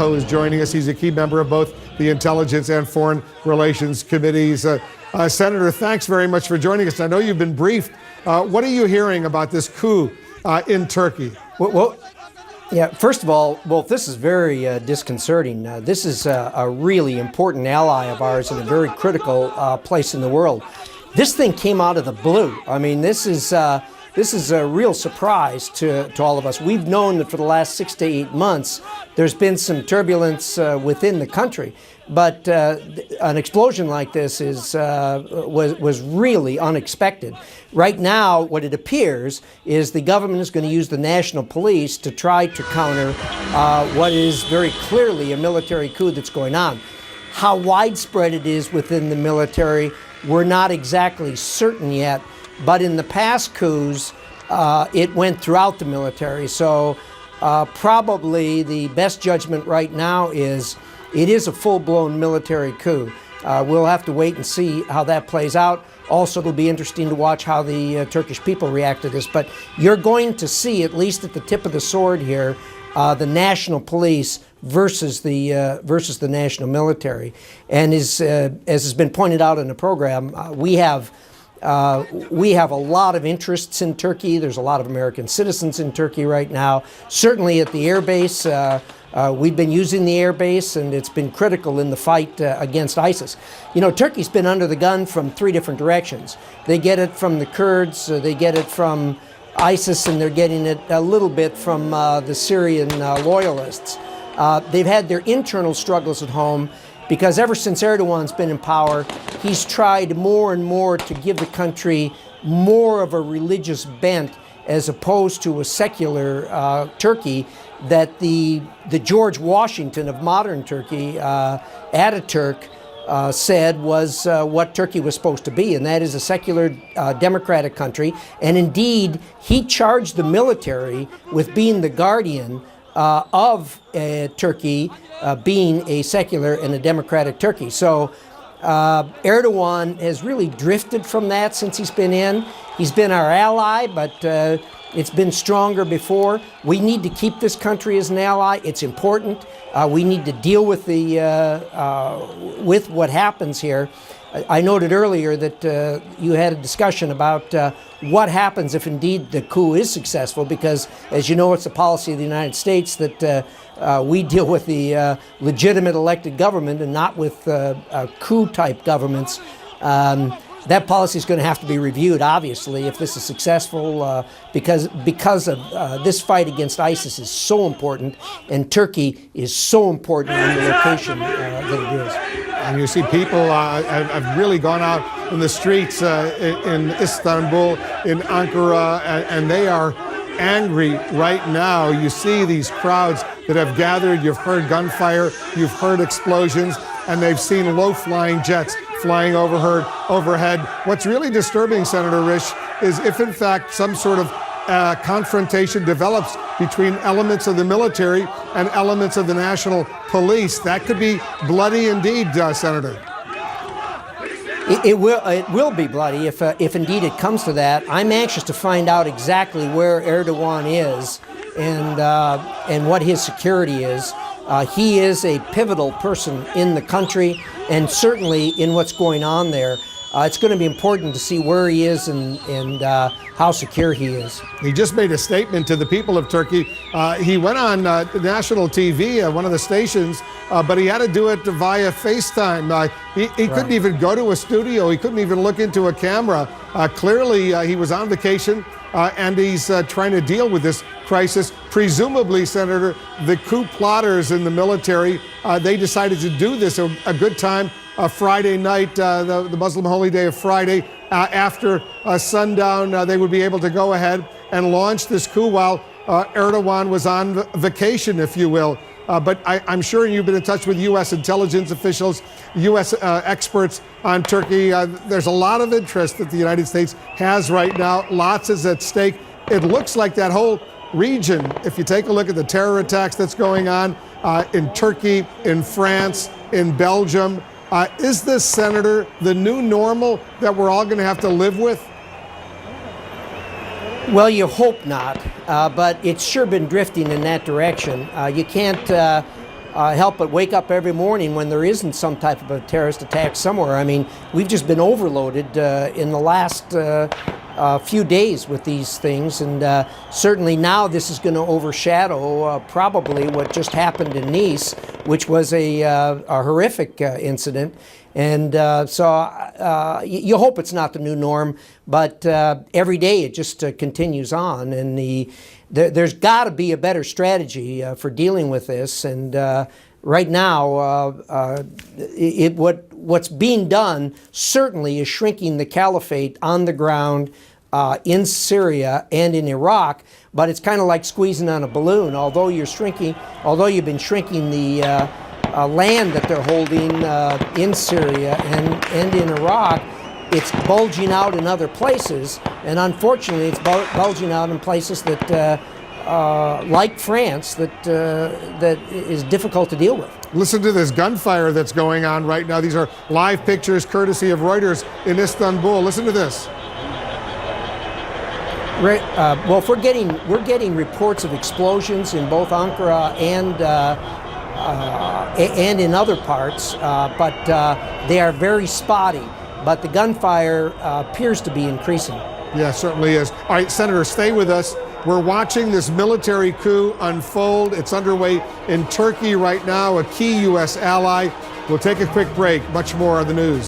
who is joining us. He's a key member of both the Intelligence and Foreign Relations Committees. Senator, thanks very much for joining us. I know you've been briefed. What are you hearing about this coup in Turkey? Yeah, first of all, this is very disconcerting. This is a really important ally of ours in a very critical place in the world. This thing came out of the blue. I mean, this is a real surprise to all of us. We've known that for the last 6 to 8 months, there's been some turbulence within the country. But an explosion like this was really unexpected. Right now, what it appears is the government is going to use the national police to try to counter what is very clearly a military coup that's going on. How widespread it is within the military, we're not exactly certain yet. But in the past coups, it went throughout the military. So probably the best judgment right now is it is a full-blown military coup. We'll have to wait and see how that plays out. Also, it'll be interesting to watch how the Turkish people react to this. But you're going to see, at least at the tip of the sword here, the national police versus the national military. And as has been pointed out in the program, we have a lot of interests in Turkey. There's a lot of American citizens in Turkey right now. Certainly at the air base, we've been using the air base, and it's been critical in the fight against ISIS. You know, Turkey's been under the gun from 3 different directions. They get it from the Kurds, they get it from ISIS, and they're getting it a little bit from the Syrian loyalists. They've had their internal struggles at home, because ever since Erdogan's been in power, he's tried more and more to give the country more of a religious bent as opposed to a secular Turkey that the George Washington of modern Turkey, Ataturk, said was what Turkey was supposed to be, and that is a secular democratic country. And indeed, he charged the military with being the guardian of Turkey being a secular and a democratic Turkey. So Erdogan has really drifted from that since he's been in. He's been our ally, but it's been stronger before. We need to keep this country as an ally. It's important. We need to deal with with what happens here. I noted earlier that you had a discussion about what happens if indeed the coup is successful, because, as you know, it's the policy of the United States that we deal with the legitimate elected government and not with coup-type governments. That policy is going to have to be reviewed, obviously, if this is successful, because of this fight against ISIS is so important, and Turkey is so important in the location that it is. And you see people have really gone out in the streets in Istanbul, in Ankara, and they are angry right now. You see these crowds that have gathered. You've heard gunfire, you've heard explosions, and they've seen low-flying jets flying overhead. What's really disturbing, Senator Risch, is if in fact some sort of confrontation develops between elements of the military and elements of the national police. That could be bloody indeed, Senator. It will be bloody if indeed it comes to that. I'm anxious to find out exactly where Erdogan is and what his security is. He is a pivotal person in the country, and certainly in what's going on there. It's going to be important to see where he is and how secure he is. He just made a statement to the people of Turkey. He went on national TV, one of the stations, but he had to do it via FaceTime. He couldn't even go to a studio. He couldn't even look into a camera. Clearly, he was on vacation, and he's trying to deal with this crisis. Presumably, Senator, the coup plotters in the military, they decided to do this a good time. Friday night, the Muslim holy day of Friday, after sundown, they would be able to go ahead and launch this coup while Erdogan was on vacation, if you will. But I'm sure you've been in touch with U.S. intelligence officials, U.S. Experts on Turkey. There's a lot of interest that the United States has right now. Lots is at stake. It looks like that whole region, if you take a look at the terror attacks that's going on in Turkey, in France, in Belgium, is this, Senator, the new normal that we're all going to have to live with? Well, you hope not, but it's sure been drifting in that direction. You can't help but wake up every morning when there isn't some type of a terrorist attack somewhere. I mean, we've just been overloaded in the last few days with these things, and certainly now this is going to overshadow probably what just happened in Nice, which was a horrific incident. And so you hope it's not the new norm, but every day it just continues on, and there's got to be a better strategy for dealing with this. And right now, what's being done certainly is shrinking the caliphate on the ground in Syria and in Iraq. But it's kind of like squeezing on a balloon. Although you've been shrinking the land that they're holding in Syria and in Iraq, it's bulging out in other places, and unfortunately it's bulging out in places that, like France, that is difficult to deal with. Listen to this gunfire that's going on right now. These are live pictures courtesy of Reuters in Istanbul. Listen to this. Well, we're getting reports of explosions in both Ankara and in other parts, but they are very spotty. But the gunfire appears to be increasing. Yeah, certainly is. All right, Senator, stay with us. We're watching this military coup unfold. It's underway in Turkey right now, a key U.S. ally. We'll take a quick break. Much more on the news.